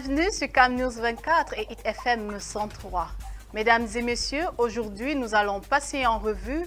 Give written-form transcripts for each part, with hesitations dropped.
Bienvenue sur Cam News 24 et Hit FM 103. Mesdames et messieurs, aujourd'hui, nous allons passer en revue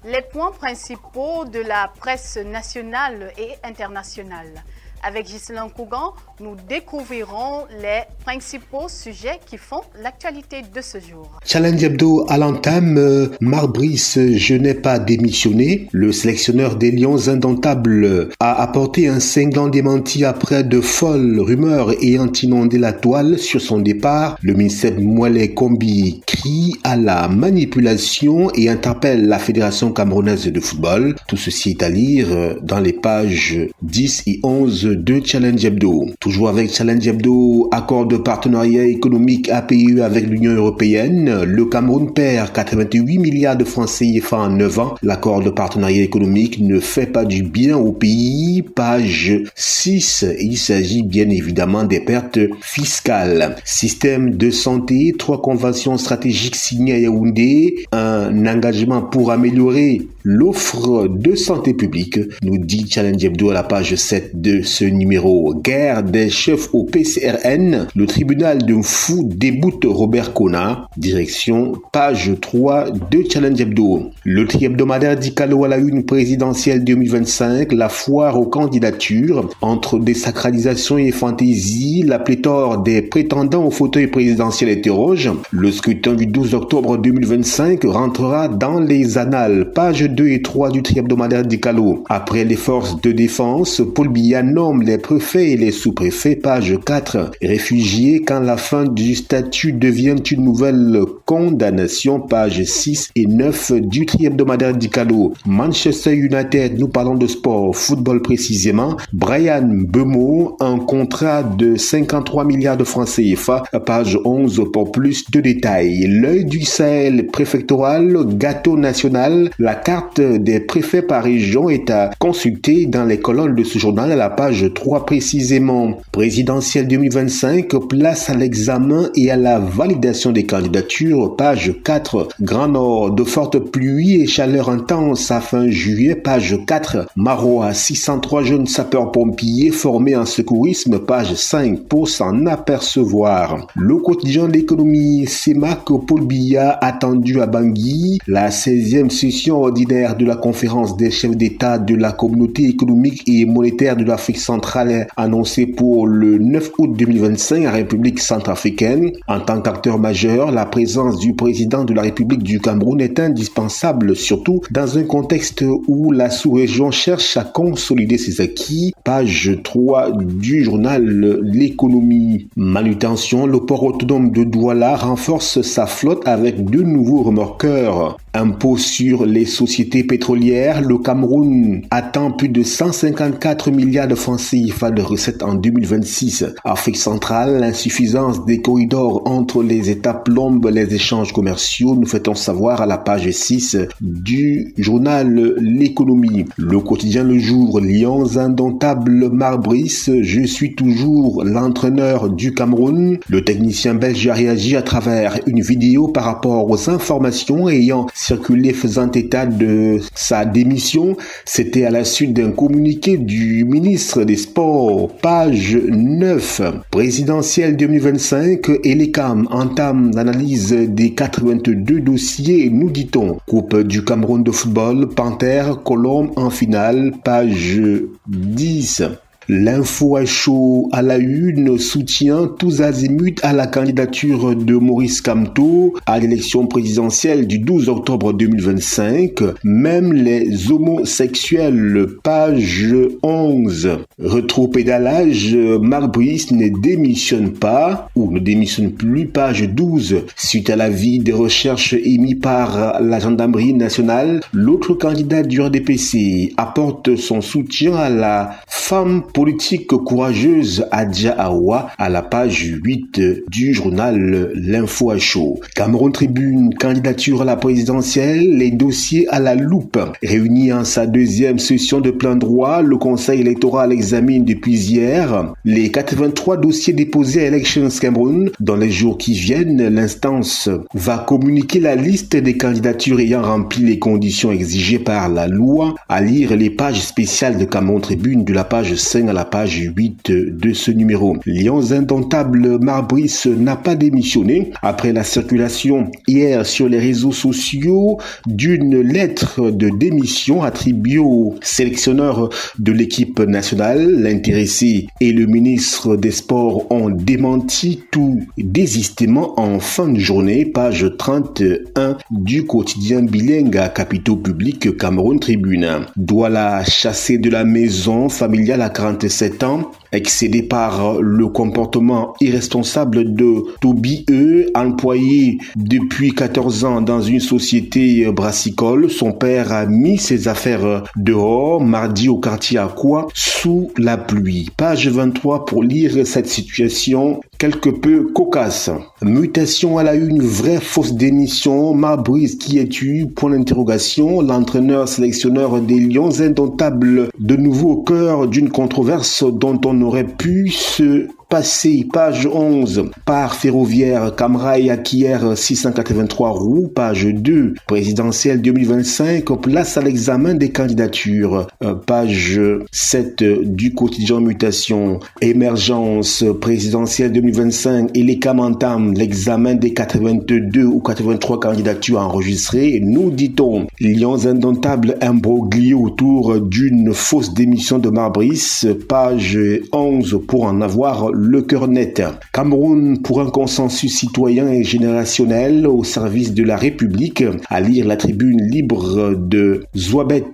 les points principaux de la presse nationale et internationale. Avec Ghislain Cougan, nous découvrirons les principaux sujets qui font l'actualité de ce jour. Challenge Hebdo à l'entame, Marc Brice, je n'ai pas démissionné. Le sélectionneur des Lions indomptables a apporté un cinglant démenti après de folles rumeurs ayant inondé la toile sur son départ. Le ministère Moualé Kombi crie à la manipulation et interpelle la Fédération camerounaise de football. Tout ceci est à lire dans les pages 10 et 11 de Challenge Hebdo. Toujours avec Challenge Hebdo, accord de partenariat économique APE avec l'Union européenne. Le Cameroun perd 88 milliards de francs CFA en 9 ans. L'accord de partenariat économique ne fait pas du bien au pays. Page 6, il s'agit bien évidemment des pertes fiscales. Système de santé, 3 conventions stratégiques signées à Yaoundé. Un engagement pour améliorer l'offre de santé publique, nous dit Challenge Hebdo à la page 7 de ce numéro. Guerre des chefs au PCRN, le tribunal d'un fou déboute Robert Kona. Direction page 3 de Challenge Hebdo. Le tri-hebdomadaire d'Icalo à la une présidentielle 2025, la foire aux candidatures, entre désacralisation et fantaisie, la pléthore des prétendants au fauteuil présidentiel interroge. Le scrutin du 12 octobre 2025 rentrera dans les annales. Page 2 et 3 du tri-hebdomadaire d'Icalo. Après les forces de défense, Paul Biya nomme les préfets et les sous-préfets. Page 4. Réfugiés quand la fin du statut devient une nouvelle condamnation. Page 6 et 9 du tri-hebdomadaire d'Icalo. Manchester United, nous parlons de sport, football précisément. Brian Bemo, un contrat de 53 milliards de francs CFA. Page 11 pour plus de détails. L'œil du Sahel préfectoral, gâteau national. La carte des préfets par région est à consulter dans les colonnes de ce journal à la page 3 précisément. Présidentielle 2025, place à l'examen et à la validation des candidatures. Page 4. Grand Nord, de fortes pluies et chaleur intense à fin juillet. Page 4. Marois, 603 jeunes sapeurs-pompiers formés en secourisme. Page 5 pour s'en apercevoir. Le quotidien de l'économie, CEMAC, Paul Biya attendu à Bangui. La 16e session ordinaire de la conférence des chefs d'État de la communauté économique et monétaire de l'Afrique centrale est annoncée pour le 9 août 2025 à République centrafricaine. En tant qu'acteur majeur, la présence du président de la République du Cameroun est indispensable, surtout dans un contexte où la sous-région cherche à consolider ses acquis. Page 3 du journal L'économie. Manutention, le port autonome de Douala renforce sa flotte avec 2 nouveaux remorqueurs. Impôt sur les sociétés pétrolières, le Cameroun attend plus de 154 milliards de francs CFA de recettes en 2026. Afrique centrale, l'insuffisance des corridors entre les États plombe les échanges commerciaux, nous fait-on savoir à la page 6 du journal L'économie. Le quotidien Le Jour, Lions indomptables, Marc Brice, je suis toujours l'entraîneur du Cameroun. Le technicien belge a réagi à travers une vidéo par rapport aux informations ayant circulé faisant état de sa démission. C'était à la suite d'un communiqué du ministre des Sports. Page 9. Présidentielle 2025, Elecam entame l'analyse des 82 dossiers, nous dit-on. Coupe du Cameroun de football, Panthère, Colombe en finale. Page 10. L'info à chaud à la une, soutient tous azimuts à la candidature de Maurice Kamto à l'élection présidentielle du 12 octobre 2025. Même les homosexuels, page 11. Rétropédalage, Marc Brice ne démissionne pas ou ne démissionne plus, page 12. Suite à l'avis des recherches émis par la gendarmerie nationale, l'autre candidat du RDPC apporte son soutien à la femme politique courageuse Adja Awa à la page 8 du journal L'Info à chaud. Cameroun Tribune, candidature à la présidentielle, les dossiers à la loupe. Réuni en sa 2e session de plein droit, le Conseil électoral examine depuis hier les 83 dossiers déposés à Elections Cameroun. Dans les jours qui viennent, l'instance va communiquer la liste des candidatures ayant rempli les conditions exigées par la loi, à lire les pages spéciales de Cameroun Tribune de la page 5 à la page 8 de ce numéro. Lions indomptables, Marbrice n'a pas démissionné après la circulation hier sur les réseaux sociaux d'une lettre de démission attribuée au sélectionneur de l'équipe nationale. L'intéressé et le ministre des Sports ont démenti tout désistement en fin de journée, page 31 du quotidien bilingue à capitaux publics Cameroun Tribune. Douala chassé de la maison familiale à 47 ans, excédé par le comportement irresponsable de Toby E, employé depuis 14 ans dans une société brassicole. Son père a mis ses affaires dehors mardi au quartier Akwa sous la pluie. Page 23 pour lire cette situation quelque peu cocasse. Mutation à la une, vraie fausse démission. Marbrice qui es-tu? Point d'interrogation. L'entraîneur sélectionneur des Lions indomptables de nouveau au cœur d'une controverse dont on aurait pu se passer. Page 11, par ferroviaire, Camrail acquiert 683 roues. Page 2, présidentielle 2025, place à l'examen des candidatures. Page 7 du quotidien Mutation, émergence présidentielle 2025 et les CAM entament l'examen des 82 ou 83 candidatures enregistrées. Nous dit-on, Lions indomptables, imbroglio autour d'une fausse démission de Marbrice. Page 11 pour en avoir le cœur net. Cameroun pour un consensus citoyen et générationnel au service de la République. À lire la tribune libre de Zouabet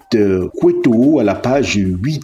Kweto à la page 8.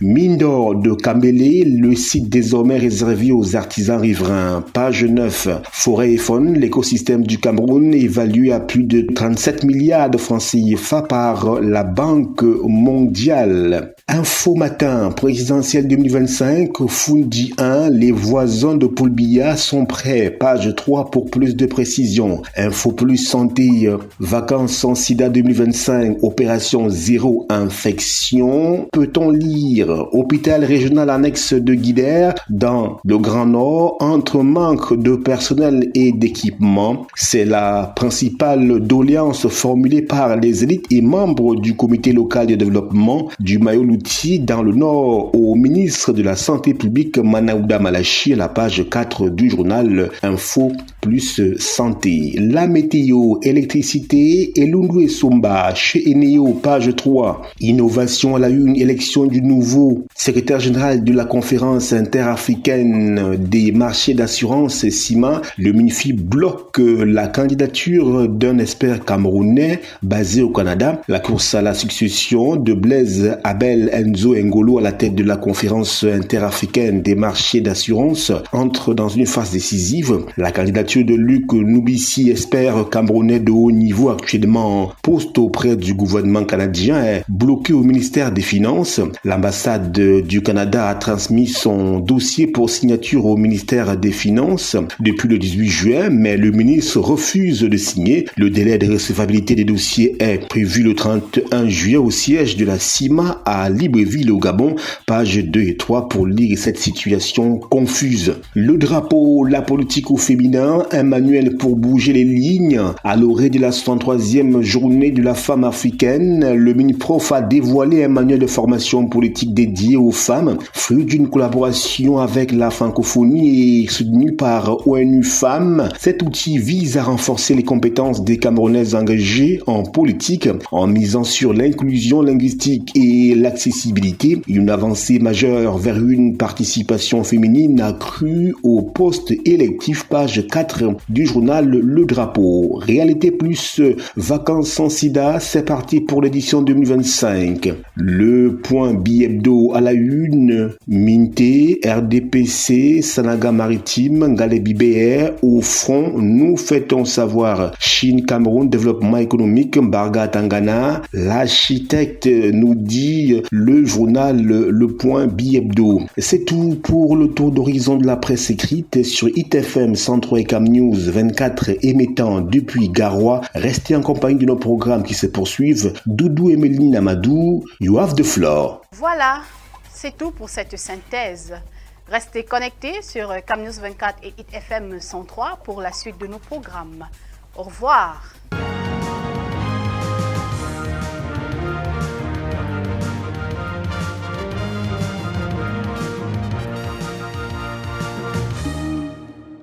Mine d'or de Kambélé, le site désormais réservé aux artisans riverains. Page 9. Forêt et faune, l'écosystème du Cameroun évalué à plus de 37 milliards de francs CFA par la Banque mondiale. Info matin, présidentielle 2025, Fundi 1, les voisins de Poulbia sont prêts. Page 3 pour plus de précision. Info plus santé, vacances sans sida 2025, opération zéro infection. Peut-on lire hôpital régional annexe de Guidère dans le Grand Nord entre manque de personnel et d'équipement. C'est la principale doléance formulée par les élites et membres du comité local de développement du Mayo-Louti dans le Nord au ministre de la Santé publique Manaouda Malachi à la page 4 du journal Info plus santé. La météo, électricité, Elundu Somba chez Eneo, page 3. Innovation à la une, élection du nouveau secrétaire général de la conférence interafricaine des marchés d'assurance CIMA. Le MINFI bloque la candidature d'un expert camerounais basé au Canada. La course à la succession de Blaise Abel Enzo Ngolo à la tête de la conférence interafricaine des marchés d'assurance entre dans une phase décisive. La candidature de Luc Noubissi, expert camerounais de haut niveau actuellement en poste auprès du gouvernement canadien, est bloquée au ministère des Finances. L'ambassade du Canada a transmis son dossier pour signature au ministère des Finances depuis le 18 juin, mais le ministre refuse de signer. Le délai de recevabilité des dossiers est prévu le 31 juillet au siège de la CIMA à Libreville au Gabon. Pages 2 et 3 pour lire cette situation confuse. Le drapeau, la politique au féminin, un manuel pour bouger les lignes. À l'orée de la 63e journée de la femme africaine, le MINPROF a dévoilé un manuel de formation politique dédié aux femmes, fruit d'une collaboration avec la francophonie et soutenu par ONU Femmes. Cet outil vise à renforcer les compétences des Camerounaises engagées en politique en misant sur l'inclusion linguistique et l'accessibilité. Une avancée majeure vers une participation féminine accrue au poste électif, page 4 du journal Le Drapeau. Réalité plus vacances sans sida, c'est parti pour l'édition 2025. Le point Bi-Hebdo à la une, Minté, RDPC, Sanaga Maritime, Galebi BR, au front, nous fêtons savoir Chine, Cameroun, développement économique, Barga Tangana, l'architecte nous dit le journal Le Point Bi-Hebdo. C'est tout pour le tour d'horizon de la presse écrite sur ITFM 103 et Cam News 24 émettant depuis Garoua. Restez en compagnie de nos programmes qui se poursuivent. Doudou et Méline Amadou, you have the floor. Voilà, c'est tout pour cette synthèse. Restez connectés sur CamNews 24 et HitFM 103 pour la suite de nos programmes. Au revoir.